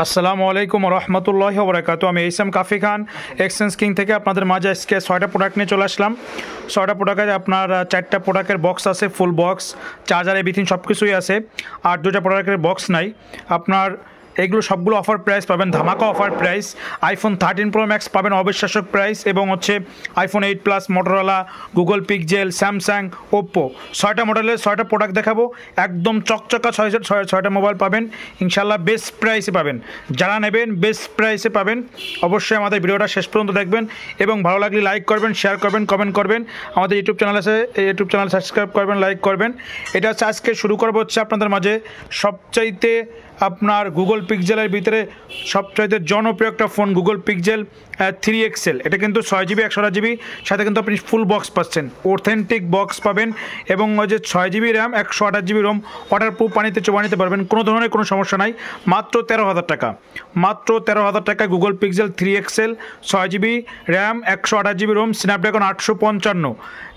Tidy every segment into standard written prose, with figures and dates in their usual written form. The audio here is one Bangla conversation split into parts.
আসসালামু আলাইকুম রহমতুল্লাহি ওয়া বারাকাতুহু। আমি এইসাম কাফি খান এক্সচেঞ্জ কিং থেকে আপনাদের মাঝে আজকে 6টা প্রোডাক্ট নিয়ে চলে আসলাম। 6টা প্রোডাক্টে আপনার 4টা প্রোডাক্টের বক্স আছে, ফুল বক্স, চার্জার, এভরিথিং সব কিছুই আছে। আর 2টা প্রোডাক্টের বক্স নাই। আপনার এগুলো সবগুলো অফার প্রাইস পাবেন, ধামাকা offer price. IPhone 13 pro max পাবেন অবিশ্বাস্য প্রাইস, এবং হচ্ছে iPhone 8 plus, Motorola, Google Pixel, Samsung, Oppo, 6টা মডেলের 6টা প্রোডাক্ট দেখাবো। একদম চকচকা 6টা মোবাইল পাবেন ইনশাল্লাহ, বেস্ট প্রাইসে পাবেন। যারা নেবেন বেস্ট প্রাইসে পাবেন। অবশ্যই আমাদের ভিডিওটা শেষ পর্যন্ত দেখবেন এবং ভালো লাগলে লাইক করবেন, শেয়ার করবেন, কমেন্ট করবেন। আমাদের ইউটিউব চ্যানেল আছে, ইউটিউব চ্যানেল সাবস্ক্রাইব করবেন, লাইক করবেন। এটা হচ্ছে আজকে শুরু করবো হচ্ছে আপনাদের মাঝে সবচাইতে আপনার গুগল পিক্সেলের ভিতরে সবচাইতে জনপ্রিয় একটা ফোন, গুগল পিক্সেল 3XL। এটা কিন্তু 6GB 128GB, সাথে কিন্তু আপনি ফুল বক্স পাচ্ছেন, অথেন্টিক বক্স পাবেন। এবং ওই যে 6GB RAM, 128GB Rome, waterproof, পানিতে চোবা নিতে পারবেন, কোনো ধরনের কোনো সমস্যা নাই। মাত্র 13,000 টাকা, মাত্র 13,000 টাকায় Google pixel 3XL, 6GB RAM, 128GB ROM, snapdragon 855।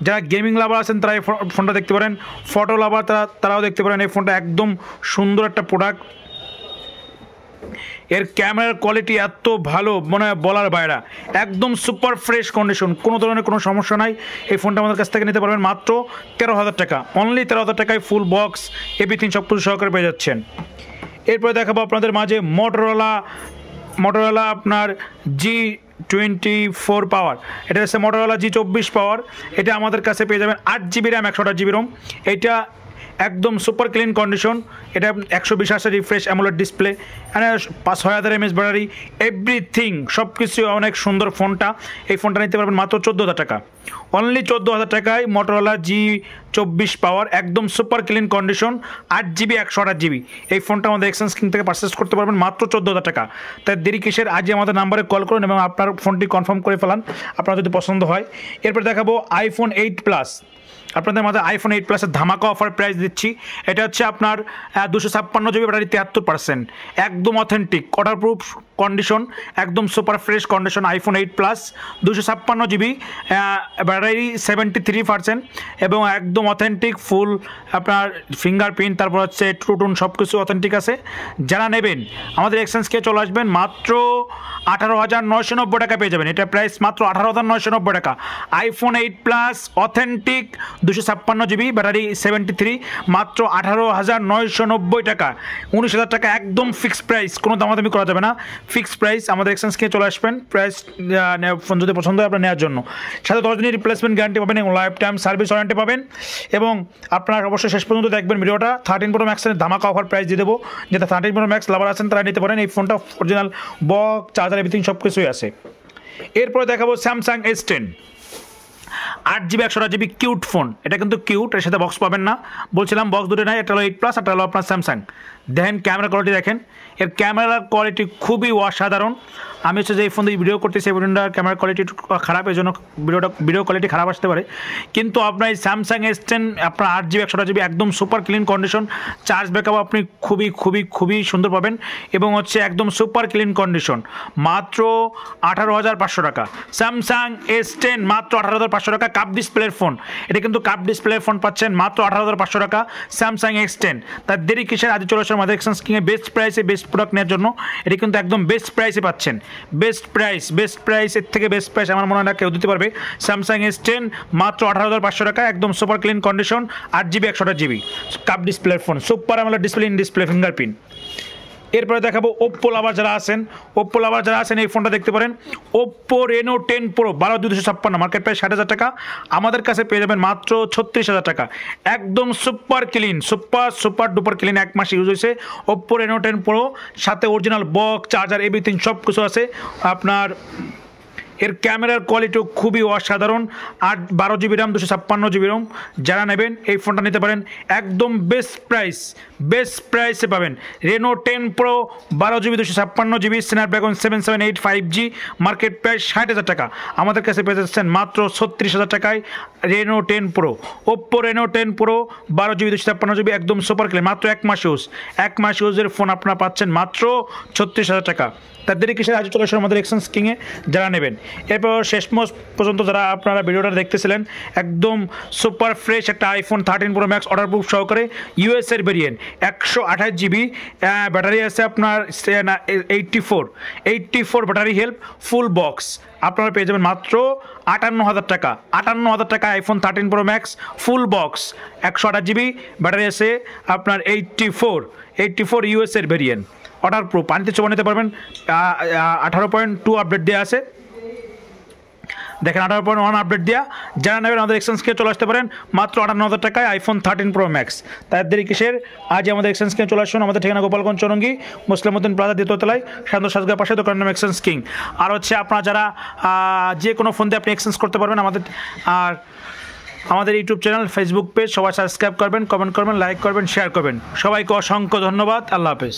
যারা গেমিং লাভার আছেন তারা এই ফোনটা দেখতে পারেন, ফটো লাভার তারাও দেখতে পারেন। এই ফোনটা একদম সুন্দর একটা প্রোডাক্ট। এর ক্যামেরার কোয়ালিটি এত ভালো, মনে হয় বলার বাইরে, একদম সুপার ফ্রেশ কন্ডিশন, কোনো ধরনের কোনো সমস্যা নাই। এই ফোনটা আমাদের কাছ থেকে নিতে পারবেন মাত্র 13,000 টাকা, অনলি 13,000 টাকায় ফুল বক্স, এভরিথিং সব কিছু সহকারে পেয়ে যাচ্ছেন। এরপরে দেখাবো আপনাদের মাঝে মোটরোলা আপনার G24 পাওয়ার। এটা হচ্ছে মোটরোলা G24 পাওয়ার। এটা আমাদের কাছে পেয়ে যাবেন 8GB র্যাম, 128GB রোম। এটা একদম সুপার ক্লিন কন্ডিশন। এটা 120Hz refresh AMOLED display, 6000 mAh battery, everything সব কিছু অনেক সুন্দর ফোনটা। এই ফোনটা নিতে পারবেন মাত্র 14,000 টাকা, অনলি 14,000 টাকায় মোটরোলা G24 পাওয়ার, একদম super clean condition, 8GB 128GB। এই ফোনটা আমাদের এক্সচেঞ্জ কিং থেকে পারচেস করতে পারবেন মাত্র 14,000 টাকা। তাই দেরি কিসের, আজই আমাদের নাম্বারে কল করুন এবং আপনার ফোনটি কনফার্ম করে ফেলান আপনার যদি পছন্দ হয়। এরপর দেখাবো আইফোন 8 প্লাস। আপনাদের মাঝে আইফোন 8 প্লাসের ধামাকা অফার প্রাইস দিচ্ছি। এটা হচ্ছে আপনার 256GB ব্যাটারি, 73%, একদম অথেন্টিক ওয়াটারপ্রুফ কন্ডিশন, একদম super fresh condition. IPhone 8 plus 256GB battery, 73%, এবং একদম অথেন্টিক ফুল আপনার ফিঙ্গারপ্রিন্ট, তারপর হচ্ছে ট্রুটুন সব কিছু অথেন্টিক আছে। যারা নেবেন আমাদের এক্সচেঞ্জকে চলে আসবেন, মাত্র 18,990 টাকা পেয়ে যাবেন। এটা প্রাইস মাত্র 18,990 টাকা। IPhone 8 plus authentic 256GB battery, 73, মাত্র 18,990 টাকা, 19,000 টাকা, একদম ফিক্সড প্রাইস, কোনো দামাদামি করা যাবে না, ফিক্সড প্রাইস। আমাদের এক্সচেঞ্জ কিনে চলে আসবেন, প্রাইস ফোন যদি পছন্দ হয় আপনার নেওয়ার জন্য। সাথে 10 দিনের রিপ্লেসমেন্ট গ্যারান্টি পাবেন এবং লাইফ টাইম সার্ভিস ওয়ারেন্টি পাবেন। এবং আপনার অবশ্যই শেষ পর্যন্ত দেখবেন ভিডিওটা। 13 প্রো ম্যাক্সের ধামাকা অফার প্রাইস দিয়ে দেবো, যেটা 13 প্রো ম্যাক্স লাভার আছেন তারা নিতে পারেন। এই ফোনটা অরিজিনাল বক্স, চার্জার, এভরিথিং সব কিছুই আছে। এরপরে দেখাবো Samsung S10, 8GB 128GB cute phone. এটা কিন্তু কিউট, এর সাথে বক্স পাবেন না, বলছিলাম বক্স দুটো নাই। এটা হলো 8 প্লাস, এটা হলো আপনার স্যামসাং। দেখেন ক্যামেরা কোয়ালিটি, দেখেন এর ক্যামেরার কোয়ালিটি খুবই অসাধারণ। আমি হচ্ছে যে এই ফোন দিয়ে ভিডিও করতেছি, এই ভিডিওটার ক্যামেরা কোয়ালিটি একটু খারাপ, এই জন্য ভিডিও কোয়ালিটি খারাপ আসতে পারে। কিন্তু আপনার এই স্যামসাং S10 আপনার 8GB 128GB একদম super clean condition, charge backup আপনি খুবই খুবই খুবই সুন্দর পাবেন, এবং হচ্ছে একদম সুপার ক্লিন কন্ডিশন। মাত্র 18,500 টাকা স্যামসাং S10, মাত্র 18,500 টাকা। কাপ ডিসপ্লের ফোন, এটা কিন্তু কাপ ডিসপ্লের ফোন পাচ্ছেন মাত্র 18,500 টাকা স্যামসাং S10। তার দেরি কিসের, আজ চলে আসুন আমাদের এক্সচেঞ্জ কিংয়ে বেস্ট প্রাইসে বেস্ট প্রোডাক্ট নেওয়ার জন্য। এটা কিন্তু একদম বেস্ট প্রাইসে পাচ্ছেন, বেস্ট প্রাইস, এর থেকে বেস্ট প্রাইস আমার মনে হয় না কেউ দিতে পারবে। স্যামসাং S10 মাত্র 18,500 টাকা, একদম super clean condition, 8GB 128GB কাপ ডিসপ্লের ফোন, super AMOLED display, in display fingerprint. এরপরে দেখাবো ওপ্পো লাভার যারা আছেন এই ফোনটা দেখতে পারেন। Oppo Reno 10 pro 12,256, market price 60,000 টাকা। আমাদের কাছে পেয়ে যাবেন মাত্র 36,000 টাকা, একদম super clean, super duper clean, 1 মাস ইউজ হয়েছে। ওপ্পো রেনো 10 প্রো, সাথে অরিজিনাল বক্স, চার্জার, এভরিথিং সব কিছু আছে আপনার। এর ক্যামেরার কোয়ালিটিও খুবই অসাধারণ, 12GB র্যাম, 256GB রোম। যারা নেবেন এই ফোনটা নিতে পারেন, একদম বেস্ট প্রাইসে পাবেন। Reno 10 pro 12GB 256GB, Snapdragon 778 5G, market price 60,000 টাকা। আমাদের কাছে পেয়ে যাচ্ছেন মাত্র 36,000 টাকায় Reno 10 pro. Oppo Reno 10 pro 12GB 256GB, একদম সুপার ক্লিন, মাত্র 1 মাস ইউজের ফোন আপনারা পাচ্ছেন মাত্র 36,000 টাকা। তার দেরি কিসের, আজ চলে আসুন আমাদের এক্সচেঞ্জ কিংয়ে যারা নেবেন। এরপর শেষ পর্যন্ত যারা আপনারা ভিডিওটা দেখতেছিলেন, একদম সুপার ফ্রেশ একটা iPhone 13 pro max order proof সহকারে ইউএসের ভেরিয়েন্ট, 128 জিবি ব্যাটারি আছে আপনার 84 ব্যাটারি হেল্প, ফুল বক্স আপনারা পেয়ে যাবেন মাত্র 58,000 টাকা। 58,000 টাকা iPhone 13 pro max full box, 128 GB battery আছে আপনার 84 ইউএসের ভেরিয়েন্ট অর্ডার প্রুফ, পানিতে চোবা নিতে পারবেন। 18.2 আপডেট দেওয়া আছে, দেখেন 18.1 আপডেট দেওয়া। যারা নেবেন আমাদের এক্সচেঞ্জকে চলে আসতে পারেন মাত্র 58,000 টাকায় আইফোন 13 প্রো ম্যাক্স। তার দেরি কিসের, আজ আমাদের এক্সচেঞ্জকে চলে আসুন। আমাদের ঠিকানা গোপালগঞ্জ চৌরঙ্গি মুসলিমউদ্দিন প্লাজা দ্বিতীয় তলায় শান্ত সাজগার পাশে, দোকানের নাম এক্সচেঞ্জ কিং। আর হচ্ছে আপনারা যারা যে কোনো ফোন দিয়ে আপনি এক্সচেঞ্জ করতে পারবেন আমাদের ইউটিউব চ্যানেল, ফেসবুক পেজ সবাই সাবস্ক্রাইব করবেন, কমেন্ট করবেন, লাইক করবেন, শেয়ার করবেন। সবাইকে অসংখ্য ধন্যবাদ। আল্লাহ হাফেজ।